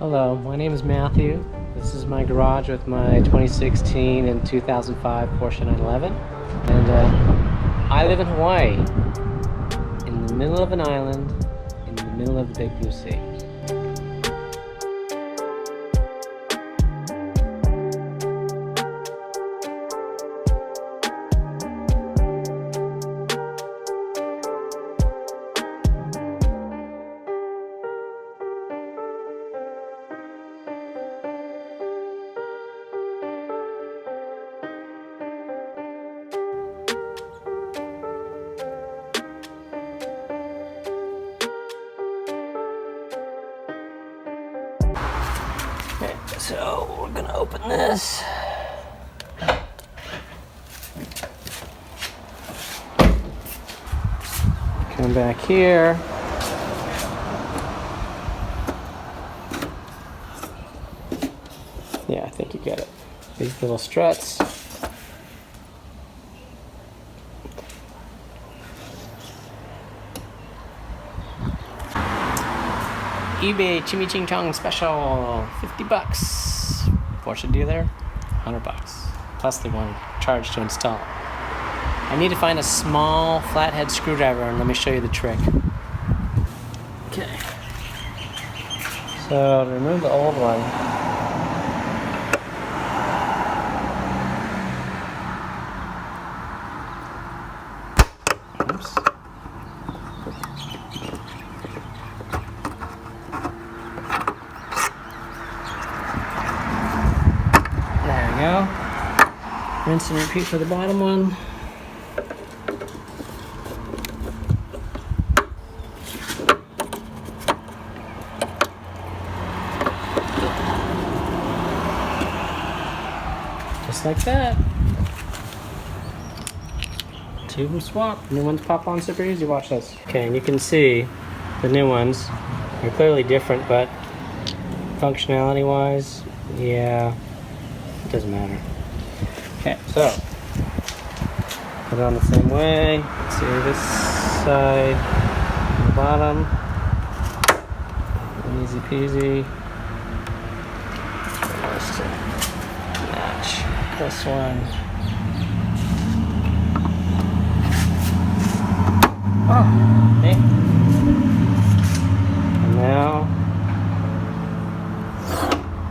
Hello, my name is Matthew. This is my garage with my 2016 and 2005 Porsche 911. And I live in Hawaii, in the middle of an island, in the middle of the big blue sea. Okay, so we're gonna open this. Come back here. Yeah, I think you get it. These little struts. eBay Chimiching Chong special, $50. Porsche dealer, $100. Plus they want to charge to install. I need to find a small flathead screwdriver and let me show you the trick. Okay. So to remove the old one, oops. There we go. Rinse and repeat for the bottom one. Just like that. Two of them swap. New ones pop on super easy. Watch this. Okay, and you can see the new ones are clearly different, but functionality wise, yeah, it doesn't matter. Okay, so put it on the same way. Let's see this side, the bottom. Easy peasy. Just to match this one. Oh, hey. And now.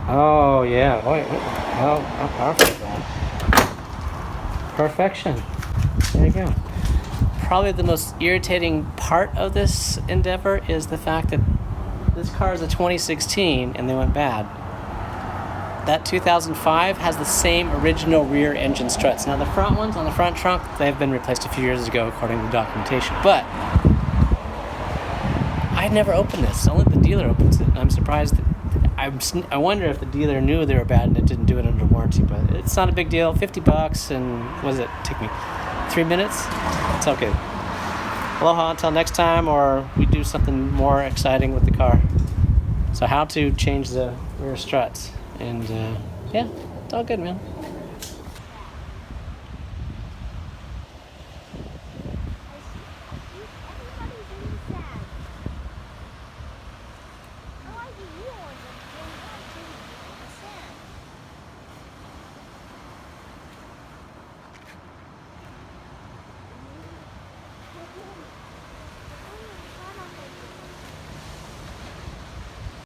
Oh yeah. Wait. How powerful is that? Perfection. There you go. Probably the most irritating part of this endeavor is the fact that this car is a 2016 and they went bad. That 2005 has the same original rear engine struts. Now the front ones on the front trunk, they've been replaced a few years ago according to the documentation. But I never opened this. Only the dealer opens it. I'm surprised. I wonder if the dealer knew they were bad and it didn't do it under warranty. But it's not a big deal. $50 and what does it take me? 3 minutes? It's okay. Aloha until next time, or we do something more exciting with the car. So how to change the rear struts. And yeah, it's all good, man.